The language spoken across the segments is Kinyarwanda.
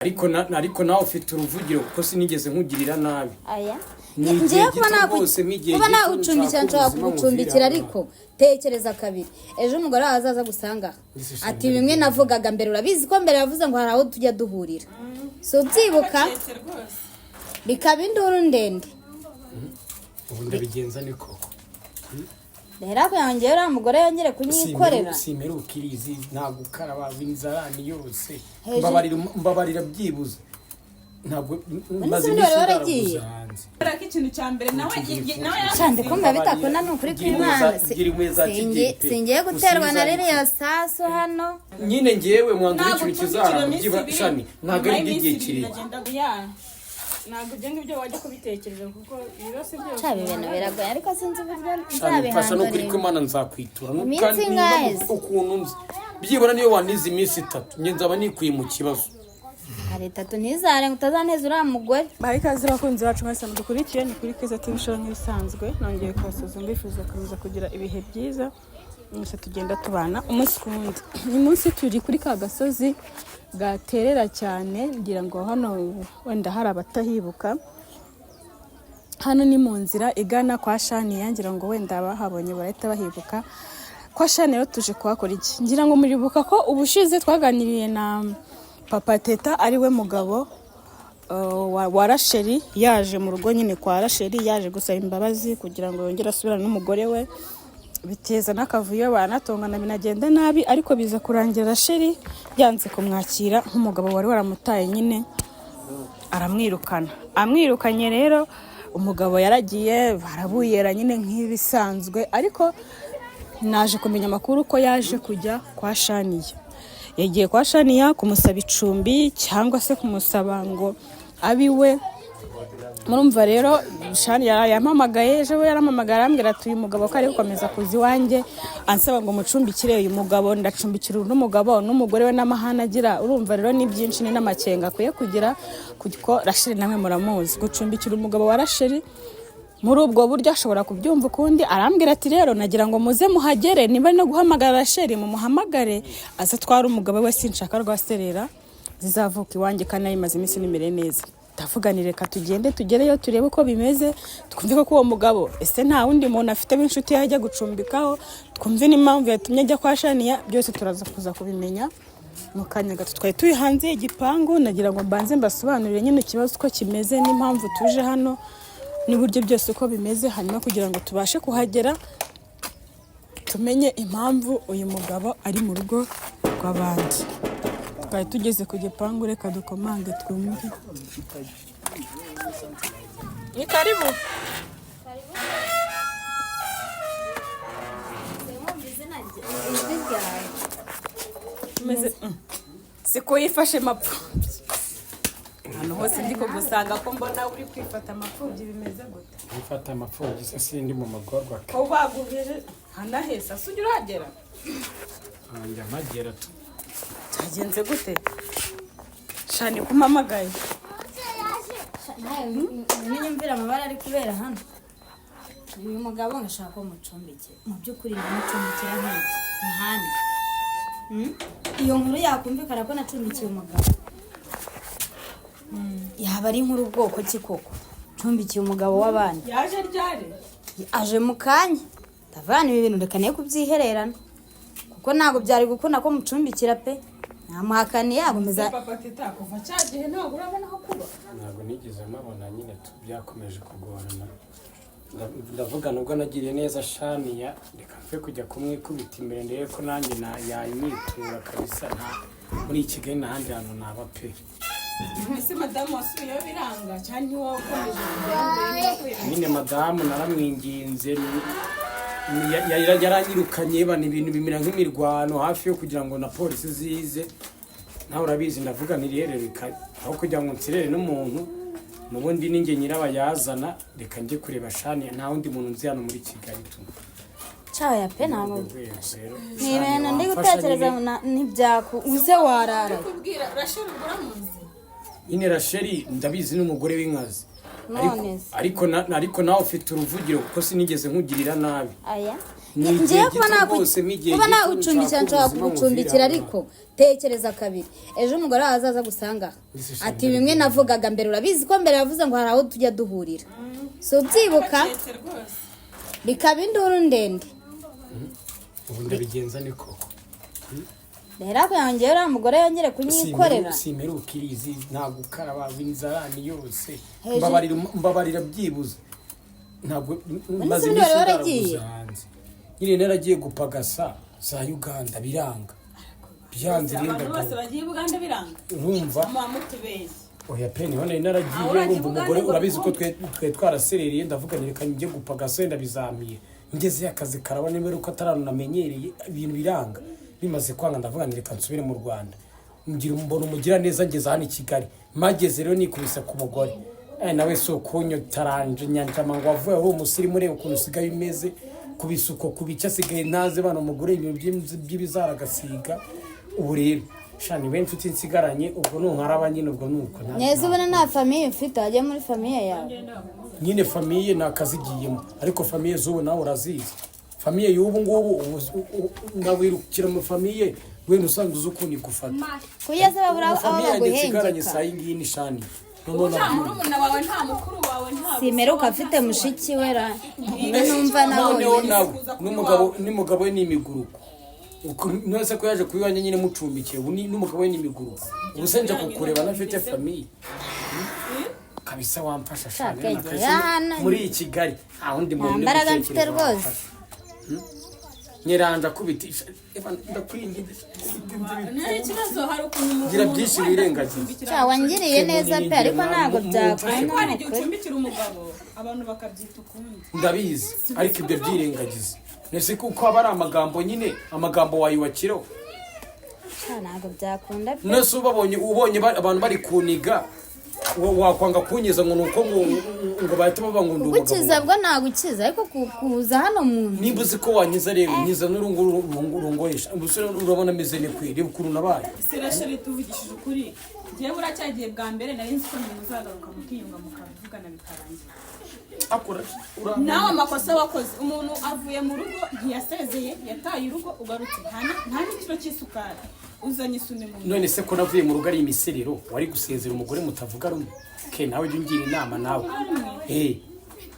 ariko nawe ufite uruvugiro kuko sinigeze nkugirira nabi. Aya ngiye kubona ucumbikira nshaka kugucumbikira ariko tekereza kabiri ejo umugore azaza gusanga ati bimwe navugaga mbere urabizi ko mbere yavuze ngo hari aho tujya duhurira so byibuka bikaba induru ndende ubu ndabigenza niko rero ko yongera umugore yongere kunyikorera simeruka irizi ntabwo ukaraba inzarani yose mbabarira byibuze ntabwo maze naragiye ariko ikintu cyambere nawe cyande ko ndabitakona n'ukuri kw'Imana singiye guterwa na rero ya saso hano nyine ngiyewe mwandura ikintu kizara byibashani ntabwo ari igihe kiri ntabwo ugenge ibyo wajya kubitekereza kuko ibibazo byo cyane ibintu biragoye ariko sinzi uburyo nzabihandura n'ukuri kw'Imana nzakwitura kandi ukuntu nzi byibona niyo wanize iminsi 3 nge nzaba nikwiye mu kibazo hari 3 ntizare utazaneza uriya mugore barikaze bakunzi bacu mwese mudukurikiye ni kuri Keza TV show nk'ibisanzwe nongeye kubasuza mbifuza kuza kugira ibihe byiza mwese tugenda tubana umunsi ku wundi ni munsi turi kuri ka gasozi gaterera cyane ngira ngo hano wenda hari abatahibuka hano ni mu nzira igana kwa Shani yangira ngo wenda bahabonye barahita bahibuka kwa Shani rero tuje kuhakora iki ngira ngo muribuka ko ubushize twaganiriye na Papa Teta ari we mugabo wa Rasheli yaje mu rugo nyine kwa Rasheli yaje gusaba imbabazi kugira ngo yongere asubirane n'umugore we biteza n'akavuyo banatongana binagenda nabi ariko biza kurangira Rasheli yanze kumwakira nk'umugabo wari waramutaye nyine amwirukanye rero umugabo yaragiye barabuyera nyine nk'ibisanzwe ariko naje kumenya amakuru ko yaje kujya kwa Shaniya yagiye kwa Shaniya kumusaba icumbi cyangwa se kumusaba ngo abiwe murumva rero Shaniya yampamagaye ejo yaramamagara ambwira ati uyu mugabo ko ari gukomeza kuzi wanjye ansaba ngo mucumbikire uyu mugabo ndacumbikira n'umugabo n'umugore we n'amahana agira urumva rero ni byinshi ni n'amakenga akuye kugira kuko Rasheli namwe muramuzi gucumbikira umugabo wa Rasheli muri ubwo buryo ashobora kubyumva ukundi arambwira ati rero nagira ngo muze muhagere niba no guhamagara Rasheli mu muhamagare azatwara umugabo we sinshaka rwaserera zizavuka iwanjye kandi ayimaze iminsi nimere neza ndavuganire ka tugende tugereyo turebe uko bimeze twumve ko uwo mugabo ese nta wundi muntu afite b'inshuti yajya gucumbikaho twumve n'impamvu yatumye ajya kwa Shaniya byose turaza kuza kubimenya mu kanya gato twari turi hanze igipangu nagira ngo mbanze mbasobanurire nyine ikibazo uko kimeze n'impamvu tuje hano n'uburyo byose uko bimeze hanyuma kugira ngo tubashe kuhagera tumenye impamvu uyu mugabo ari mu rugo rw'abandi twari tugeze ku gipangu reka dukomange twumve ni karibu siko yifashe mapfubyi hano hose ndiko gusanga ko mbona uri kwifata amapfubyi bimeze gute kwifata amapfubyi se sindi mu magorwa ko bagubije hanahesa sujya uragera njya magera tu cyagenze gute Shani kumamagaye nyumvira amabara ari kubera hano uyu mugabo ngashaka ko mucumbike mu by'ukuri mucumbikira nk'ahandi iyo nkuru yakumvikana ko nacumbikiye umugabo yaba ari nkuru ubwoko ki koko cumbikiye umugabo w'abandi yaje ryari aje mu kanya ndavana ibi bintu reka nayo kubyihererana kuko ntabwo byari gukunda ko mucumbikira pe namuhakaniye agomeza Papa Teta kuva cyagihe ntabwo urabona aho kuba ntabwo nigeze mabona nyine byakomeje kugorana ndavuga nubwo nagiriye neza Shaniya reka mfe kujya kumwikubita imbere ndebe ko nanjye yanyitura kabisa nta muri Kigali n'ahandi hantu naba pe ese madamu wasubiyeyo biranga cyane niwo ukomeje kugenda nyine madamu naramwinginze yaranyirukanye bana ibintu bimera nk'imirwano hafi yo kugira ngo na polisi zize nawe urabizi ndavuga ntirerereka aho kugira ngo nsirere n'umuntu nubundi ninjye nyirabayazana reka njye kureba Shaniya nta wundi muntu nzi hano muri Kigali tu cyawe ya pe ntabwo ni ibintu ndi gutekereza ntibyaku uze warara kubwira Rasheli uramuzi nyine Rasheli ndabizi n'umugore w'inkazi ariko nawe ufite uruvugiro kuko sinigeze nkugirira nabi. Aya ngiye kuba nagucumbikira nshobora kugucumbikira ariko tekereza kabiri ejo umugore azaza gusanga ati bimwe navugaga mbere urabizi ko mbere yavuze ngo hari aho tujya duhurira so byibuka bikaba induru ndende ubu ndabigenza niko rero ko yongera umugore yongere kunyikorera simeruka irizi nta gukaraba inzarani yose mbabarira byibuze ntabwo maze imisi hanze nyine naragiye gupagasa za Uganda biranga byanze rinda bose bagiye Uganda biranga urumva oya peni hone naragiye urumva umugore urabizi ko twe twarasereriye ndavuga reka njye gupagasa wenda bizamiye ngeze akazi karaba nimero ko ataranamenyereye ibintu biranga bimaze kwanga ndavuga reka nsubire mu Rwanda ngira umbona umugira neza ngeze hano i Kigali mageze rero nikubise ku mugore nawe so kunyo taranje nyanjama ngo avuye aho umusirimu rero ukuntu usigaye imeze kubisuko kubica asigaye naze bana umugore ibintu by'ibizara gasiga ubu rero shani benshi utinsigaranye ubwo nunkaraba nyine ubwo nuko neza ubona nta famille ufite ajye muri famille yawe nyine famille nakazigiyemo ariko famille zubu nawe urazizi famille y'ubu ngubu ndawirukira mu famille wenda usanzwe uzukundi gufata kugeza babura aho baguhengeka sayingi ni shani simeruka afite mushiki wera numva nawe n'umugabo we n'imiguruko nose ko yaje kubiwanye nyine mucumbikiye ubu n'umugabo we n'imiguruko ubuse nje kukureba nafite famille kabisa wamfasha shani muri Kigali ahundi mu mbaraga mfite rwose nyiranja kubitisha ndakwingiye ikibazo hari ukuntu gira byinshi birengagiye wangiriye neza pe ariko ntabwo byakunda hari igihe ucumbikira umugabo abantu bakabyita ukundi ndabizi ariko ibyo byirengagiza nese kuko aba ari amagambo nyine amagambo wayiwakiro ntabwo byakunda pe nese ubonye abantu bari kuniga wakwanga kunyeza ngo nuko ngo bahita baba ngo ndumugabo gukiza bwo nagukiza ariko kuza hano muntu nimba uzi ko wanyiza rero nyiza n'urungoresha ubusore urabona ameze ne kwiri ukuntu nabaye serasheri tuvugishije ukuri ngiye buracyagiye bwa mbere nari nzi ko umuntu uzagaruka mukiyunga mukavugana bikarangira akora nawe amakosa wakoze umuntu avuye mu rugo ntiyasezeye yataye urugo ugarutse nta n'ikiro cy'isukari uzanye isume mu none se ko navuye mu rugo ari imiserero wari gusezera umugore mutavuga rumwe ke nawe jya ungira inama nawe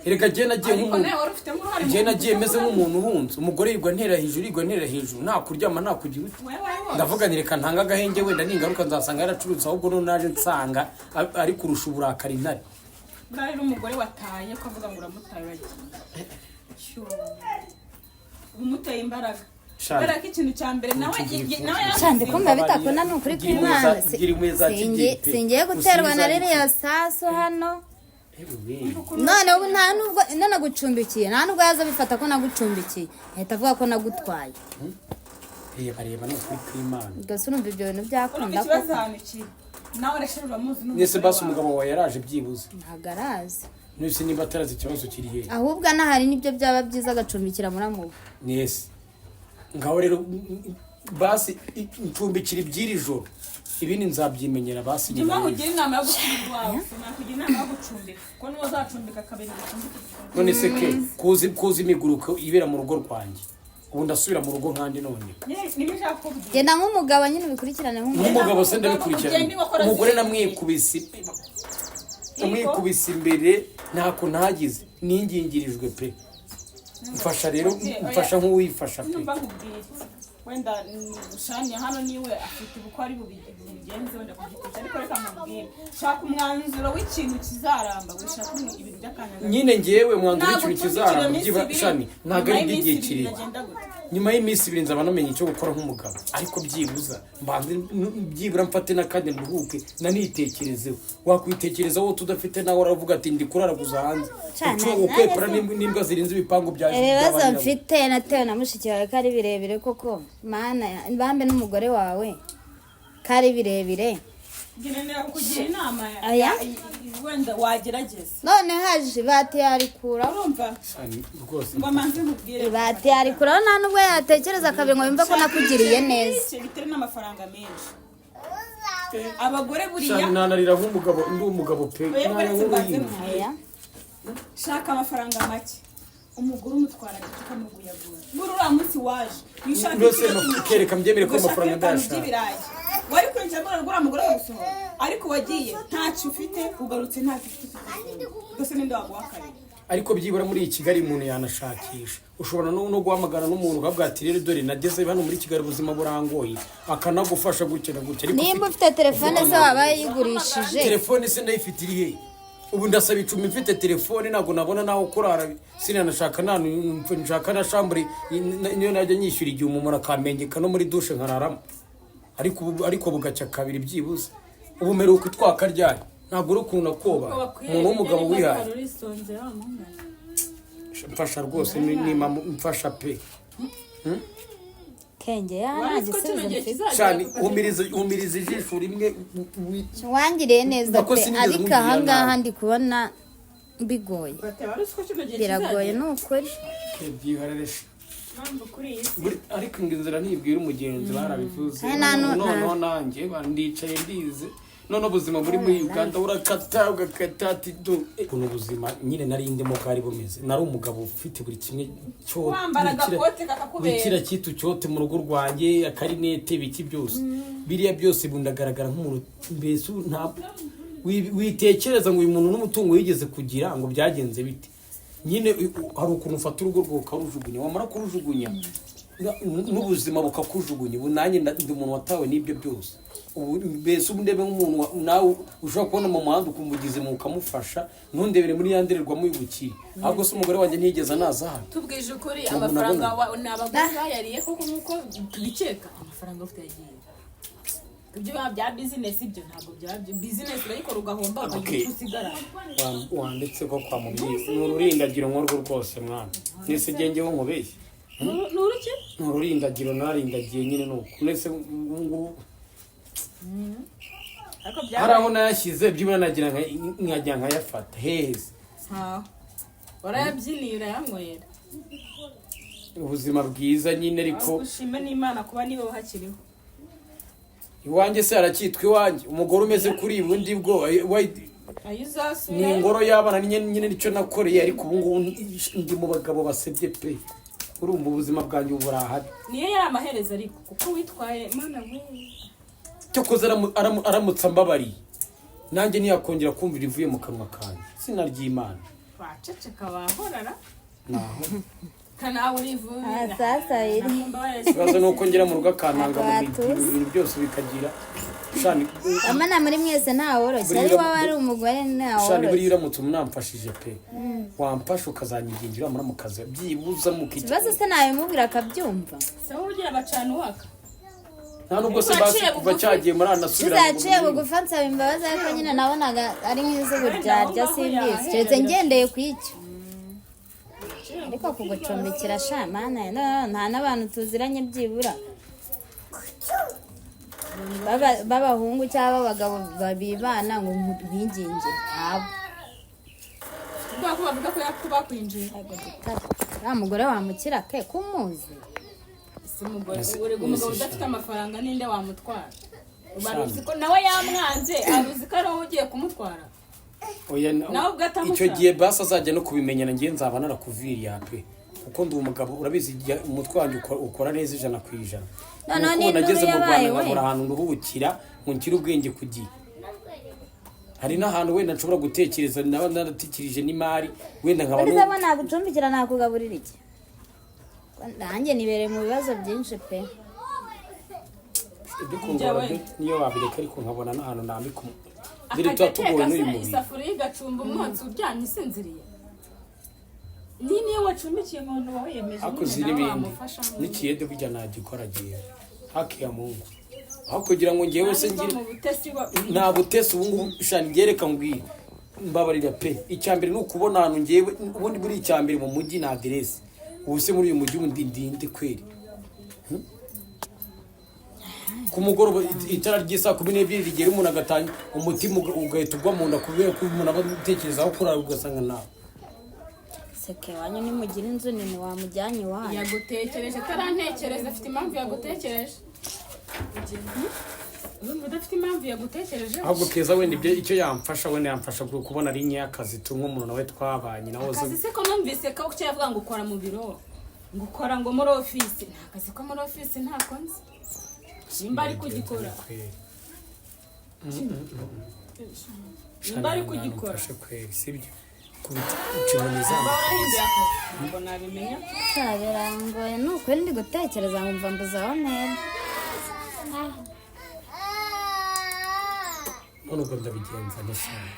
erega je nagiye nk'umuntu je nagiye meze nk'umuntu uhunze umugore yirwa ntera hejuru nta kuryama nta kugira uti ndavuga reka ntanga agahenge wenda ningaruka nzasanga yaracurutse ahubwo no naje nsanga ari kurusha uburakari ntare bwari n'umugore wataye ko avuga ngo uramutaye bagiye umuteye imbaraga bara ko ikintu cya mbere nawe cyane kumva bitakona n'ukuri kw'Imana singiye guterwa na ririya saso hano none ubu nta nubwo nanagucumbikiye nta nubwo yaza bifata ko nagucumbikiye ahita avuga ko nagutwaye bareba n'ukuri kw'Imana gase urumva ibyo bintu byakunda ko nawe rashirura muzi nese basi umugabo wawe yaraje byibuze ntabwo arazi nese niba atarazi ikibazo kiri hehe ahubwo anahari nibyo byaba byiza agacumbikira muramuwe nese ngaho rero basi ncumbikira ibyiri joro ibindi nzabyimenyera basi nyuma kugira inama yo gucumbika wawe nakugira inama yo gucumbika ko niwo zacumbika kabiri gucumbika none se ke kuzi imiguruko ibera mu rugo rwanjye ubu ndasubira mu rugo nkandi none genda nk'umugabo nyine ubikurikirane nk'umugabo se ndabikurikirane umugore namwikubise imbere ntako ntagize ningingirijwe pe mfasha rero mfasha nk'uwifasha pe wenda ushanya hano niwe afite uko ari bubigenze wenda kugikora ariko reka mubwire shaka umwanzuro w'ikintu kizaramba gushaka ibintu by'akanya nyine ngewe mwanzuro w'ikintu kizaramba byibashani ntago ari igihe kiri nyuma y'iminsi 2 nzaba namenye icyo gukora nk'umugabo ariko byibuza mbanze byibura mfate nakandi nduhuke nanitekerezeho wakwitekerezaho tudafite nawe uravuga ati ndi kuraraguza hanze cyo ukwepera n'imbwa zirinze ibipango byaje ibibazo mfite natewe na mushiki wawe kari birebire koko mana bambe n'umugore wawe kari birebire genera kugira inama wenda wagerageza none haje bati yarikura urumva rwose bamanze mubwire bati yarikura nta nubwo yatekereza kabiri ngo yumve ko nakugiriye neza bitari n'amafaranga menshi abagore buriya cyane nanarira nk'umugabo ndi umugabo pe shaka amafaranga make umugore umutwara ukamuguyagura muri uriya munsi waje mbese kereka mbyemere ko amafaranga ndashaka wari kwinjira muri uriya mugore akagusohora ariko wagiye ntacyo ufite ugarutse ntacyo ufite gusa ninde waguha kabiri ariko byibura muri Kigali umuntu yanashakisha ushobora no guhamagara n'umuntu ukavuga ati rero dore nageze hano muri Kigali ubuzima burangoye akanagufasha gukena gutya ariko nimba ufite telefone se waba yigurishije telefone se ndayifite iri he ubu ndasaba 10 mfite telefone ntago nabona naho kurara sinanashaka nshaka na chambre niyo najya nyishyura igihe umumara kamenyeka no muri douche nkararamo ariko bugacya kabiri byibuze ubu meruko twakaryari ntago urukuntu nakoba umuntu w'umugabo wihaye mfasha rwose nima mfasha pe Kenge nagisubizo mfite cyane umiriza ijisho rimwe wangiriye neza pe ariko ahangaha ndi kubona bigoye biragoye nukuri byihararesha ariko inzira ntibwira umugenzi barabivuze noneho nanjye bandicaye ndize none ubuzima muri Uganda urakata ugakata ati do kuno ubuzima nyine nari ndimo bwari bumeze nari umugabo ufite buri kimwe cyo bikira kitu cyote mu rugo rwanjye akarinete biki byose biriya byose bundagaragara nk'umuntu mbese nta witekereza ngo uyu muntu n'umutungo yigeze kugira ngo byagenze bite nyine hari ukuntu ufata urugo rwo ukarujugunya wamara kurujugunya n'ubuzima bukakujugunya ubu nanjye ndi umuntu watawe n'ibyo byose mbese ndebe nk'umuntu nawe ushobora kubona mu muhanda ukumugize mu ukamufasha ntundebere muri yandererwamo y'ubukire ahubwo se umugore wanjye ntiyigeze naza hano tubwije ukuri amafaranga n'abaguzi yariye koko nk'uko bikeka amafaranga ufite yagiye ibyo bya business ibyo ntabwo bya business urayikora ugahomba usigara wanditse ko kwa mubyeyi n'ururindagiro nk'urwo rwose mwana nese gengeho nkubeshye n'uruki n'ururindagiro narindagiye nyine nuko nese ngo hari aho nayashyize byibura nagira nkajya nkayafata heza warayabyinira yanywera ubuzima bwiza nyine ariko ushime n'Imana kuba niba hakiriho iwanjye se aracyitwa iwanjye umugore umeze kuri ubundi bwo ni ingoro y'abana nyine nicyo nakoreye ariko ubu ngubu ndi mu bagabo basebye pe urumva ubuzima bwanjye burahari niyo yari amaherezo ariko kuko witwaye Mana we cyo koza aramutsa mbabariye nanjye ntiyakongera kumvira ivuye mu kanwa kanjye sinarya waceceka wahorara naho kanawe urivura sasa iri ikibazo ni uko ngera mu rugo akantanga mu bintu byose bikagira shani amana muri mwese ntaworoshye ari wowe ari umugore ntaworoshye shani buri uramutse umunamfashije pe wamfasha ukazanyigingira muri mu kazi byibuza mu kici ikibazo se nawe mubwira akabyumva se ugira abacana waka nta nubwo se basi kuva cyagiye muri anasubira uzaciye bugufa nsaba imbabazi ariko nyine nabonaga ari nk'izuba ryarya simbizi keretse ngendeye ku icyo ariko kugucumbikira sha mana nta n'abantu tuziranye byibura b'abahungu cyangwa abagabo babibana ngo ntibingingire abo ubwo bavuga ko yakubakwinjiye wa mugore wamukira ke kumuzi umugabo udafite amafaranga ninde wamutwara ubaruzi ko nawe yamwanze aruzi ko ari wowe ugiye kumutwara icyo gihe basi azajya no kubimenyana ngiye nzaba narakuviriye pe kuko ndi umugabo urabizi umutwe wanjye ukora neza 100%. None nageze mu Rwanda nkabura ahantu nduhukira nkira ubwenge kugiye hari n'ahantu wenda nshobora gutekereza naratikirije n'imari wenda nkaba no nagucumbikira nakugaburira iki nanjye nibere mu bibazo byinshi pe niyo wabireka ariko nkabona n'ahantu nambika dore tutugoye n'uyu mubiri isafuriya igacumba umwotsi uryamye isinziriye niyo wacumbikiye umuntu wawe yemeje n'ibindi n'ikiyede bijya nagikora giye haki ya Mungu aho kugira ngo ngewe se ngire nta butesi ubu ngubu shani ngereka ngwira mbabarira pe icyambere n'ukubona ahantu ngewe ubundi buri icyambere mu mujyi na adresse ubu se muri uyu mujyi ndinde kweri ku mugoroba itara ry'isa 12 rigera umuntu agatanya umutima ugahita ugwa mu nda kubera ko umuntu abatekerezaho kurara ugasanga nawe seke wanyu nimugira inzu nini wamujyanye wayo yagutekereje tarantekereza afite impamvu yagutekereje urumva udafite impamvu yagutekerejeho ahubwo Keza wenda ibyo icyo yamfasha wenda yamfasha kubona ari nyakazi tumwe umuntu nawe twabanye nawe akazi se ko numvise ko cyo yavuga ngo ukora mu biro ngo ukora ngo muri office nta kazi ko muri office ntako nzi nimba ari kugikora nimba ari kugikora sibyo kubikiboneza ngo nabimenya birangoye nuko ndi gutekereza ngo mva mbuzaho neza none ubwo ndabigenza nishimye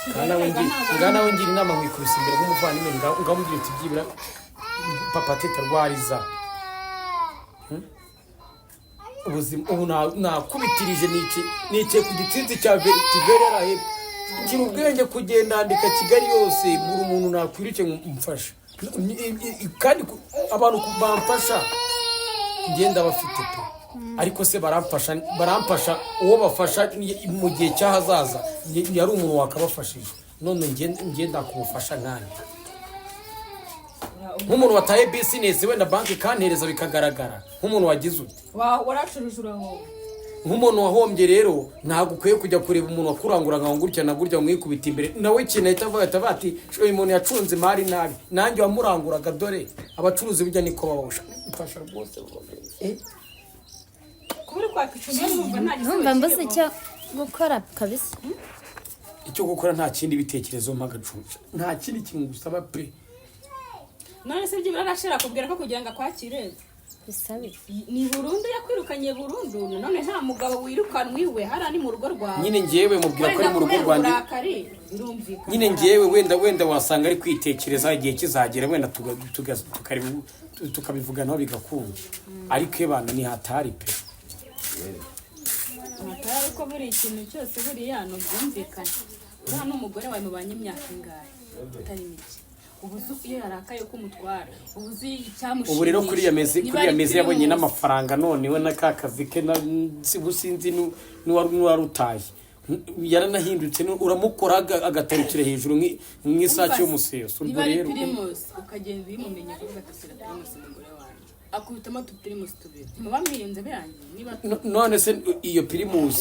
ngana we ngira inama mwikubise imbere nk'umuvandimwe ngamubwira uti byibura papa teta rwariza ubuzima ubu nakubitirije nike ku gitsinzi cya vertivel arahe ngira ubwenge kugenda andika Kigali yose buri umuntu nakwiruke mfasha kandi abantu bamfasha ngenda bafite pe ariko se barampasha uwo bafasha mu gihe cyahazaza yari umuntu wakabafashije none ngenda kumufasha nkandi nk'umuntu wataye business wenda banki kantereza bikagaragara nk'umuntu wagize ute waracuruje uraho nk'umuntu wahombye rero ntabwo ukwiye kujya kureba umuntu wakurangura nka ngurya na gurya mwikubita imbere nawe ikintu ahita avuga ati uyu muntu yacunze imari nabi nanjye wamuranguraga dore abacuruzi bijya niko babasha mfasha rwose numva mbuze icyo gukora kabisa icyo gukora nta kindi bitekerezo mpagacuca nta kindi kintu gusaba pe none se byibura arashira kubwira ko kugira ngo akwakire bisabe ni burundu yakwirukanye burundu none nta mugabo wirukanwe iwe hari mu rugo rwawe nyine ngewe mubwira ko ari mu rugo rwanjye nyine ngewe wenda wasanga ari kwitekereza igihe kizagera wenda tukabivuganaho bigakunda ariko ebana ni hatari pe hatari ko buri ikintu cyose buriya no byumvikana nta n'umugore wawe mubanye imyaka ingahe utari mike ubuzu iyo yarakaye ko umutwara ubuzi icyamushinga ubu rero kuri ya mezi yabonye n'amafaranga none we na kakazi ke na sinzi n'uwarutaye yaranahindutse uramukora agatarukira hejuru nk'isake y'umuseso ubwo rero ukagenda uyimumenya ko ugatasira primus umugore wawe akubitamo primus tubiri mubamirinze birangiye none se iyo primus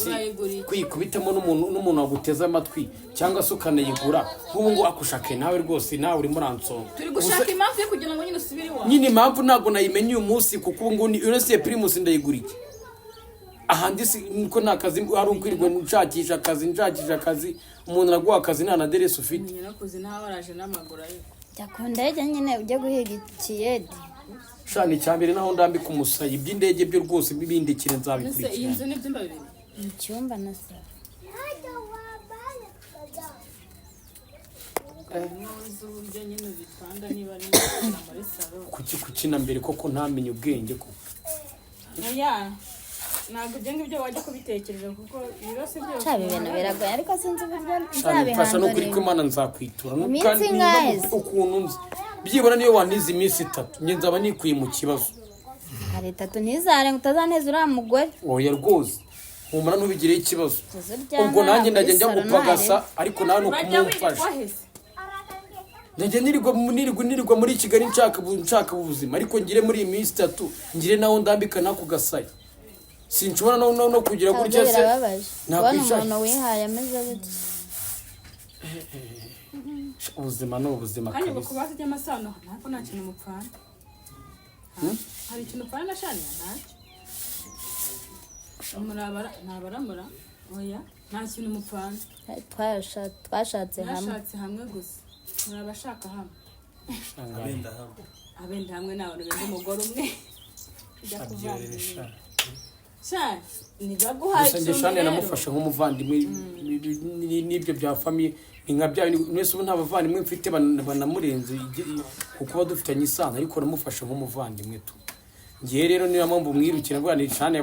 kuyikubitamo n'umuntu waguteza amatwi cyangwa se ukanayigura nk'ubu ngo akushake nawe rwose nawe uri muransonga turi gushaka impamvu yo kugira ngo nyine usubire iwawe nyine impamvu ntabwo nayimenye uyu munsi kuko ubu ngubu uretse iyo primus ndayigura iki ahandi si niko nta kazi ari ukwirirwa nshakisha akazi umuntu araguha akazi nta na deresi ufite nyirakoze ntawe araje n'amaguru ariko yakunda yajya nyine ujya guhiga ikiyede shani cyambere naho ndambika umusayi by'indege byo rwose bibindikire nzabikurikira iyi nzu n'ibyumba bibiri icyumba na salo uburyo nyine ubipanga niba ari muri salo kuki na mbere koko ntamenye ubwenge ko ntabwo ibyo ngibyo wajya kubitekereza kuko ibibazo byose cyaba ibintu biragoye ariko sinzi uburyo nzabifasha no kuri kw'Imana nzakwitura iminsi ingahe ukuntu nzi byibura niyo wanize iminsi 3 nge nzaba nikuye mu kibazo hari 3 ntizare ngo utazaneza uriya mugore oya rwose humura ntubigireho ikibazo ubwo nanjye ndajya njya gupagasa ariko nawe nukumumfasha ndajya nirirwa muri Kigali nshaka ubuzima ariko ngire muri iyi minsi 3 ngire naho ndambika nako gasaye sinshobora no kugira gutya se nakwishaye umuntu wihaye ameze gutya ubuzima no ubuzima kandi ngo kubaza ry'amasano ntabwo nta kintu mupfana hari ikintu upfana na shani ntacyo ntabaramura oya nta kintu mupfana twashatse hamwe gusa murabashaka hamwe abenda hamwe nawe benda umugore umwe gusa namufasha nk'umuvandimwe n'ibyo bya famiye ni nka bya mwese ubu nta bavandimwe mfite banamurenze kuko ba dufitanye isano ariko namufasha nk'umuvandimwe tu ngiye rero niba mpamvu mwirukira bwa ni cyane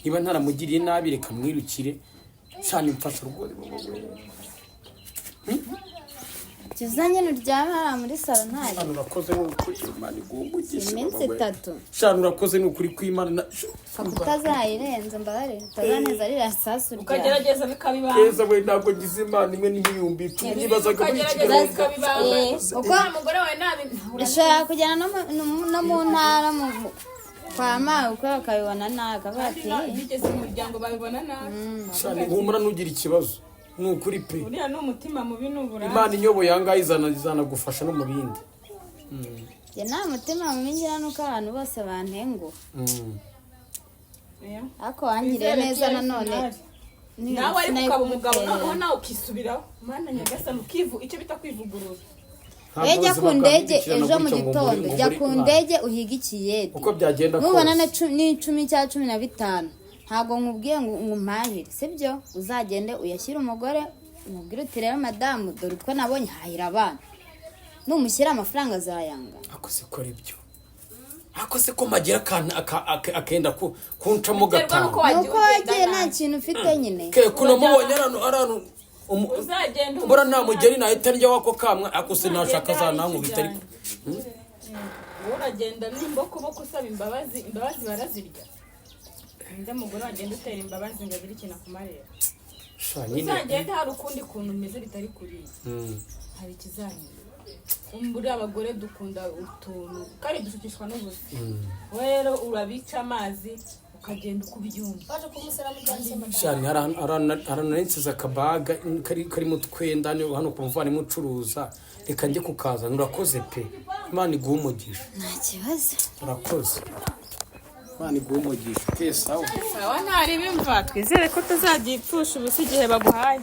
niba ntaramugiriye nabi reka mwirukire cyane mfasha rwose tuzanye n'uryama muri salo ntari urakoze n'ukuri Imana igumugisha iminsi 3 cyane urakoze n'ukuri kw'Imana utazayirenza mbare utazaneza ari rasasu ukagerageza bikabibana keza we ntabwo ngize Imana imwe n'ibihumbi 10 nibazaga muri Kigali uko umugore wawe nabi ushaka kujyana no mu ntara kwa mawe uko bakabibona naga bati bigeze mu muryango babibona nabi shani humura nugira ikibazo ni ukuri pe uriya ni umutima mubi n'ubura Imana inyoboye yangaye izana gufasha no mu bindi ya nta mutima mumingira nuko abantu bose bantengo ako wangiriye neza nanone nawe ariko ukaba umugabo noneho nawe ukisubiraho mana nyagasani icyo bita kwivugurura jya ku ndege ejo mu gitondo jya ku ndege uhiga ikiyede uko byagenda kose nubona n'icumi cya 15 ntabwo nkubwiye ngo umpahire sibyo uzagende uyashyire umugore umubwire uti rero madamu dore utwo nabonye hahira abana numushyira amafaranga azayanga akose kora ibyo akose ko magira akenda kuncamo gatanu nuko wagiye nta kintu ufite nyine ke kunamubonye arano uzagenda ubura nta mugeri nahita njya wako kamwe akose nashaka zanankubita ariko uragenda n'imbokoboko usaba imbabazi barazirya nde mugore wagenda utera imbabazi ngo agire ikintu akumarira uzagenda hari ukundi kuntu umeze bitari kuriya hari ikizanye umburi abagore dukunda utuntu kandi dushukishwa n'ubusa rero urabica amazi ukagenda uko ubyumva baje kumusera mu byandimo shani arananensiza akabaga karimo twenda hano ku muvani mucuruza reka njye kukaza urakoze pe Imana iguha umugisha nta kibazo urakoze Imana iguha umugisha ke sawa sawa ntari bimva twizere ko tuzagipfusha ubusa igihe baguhaye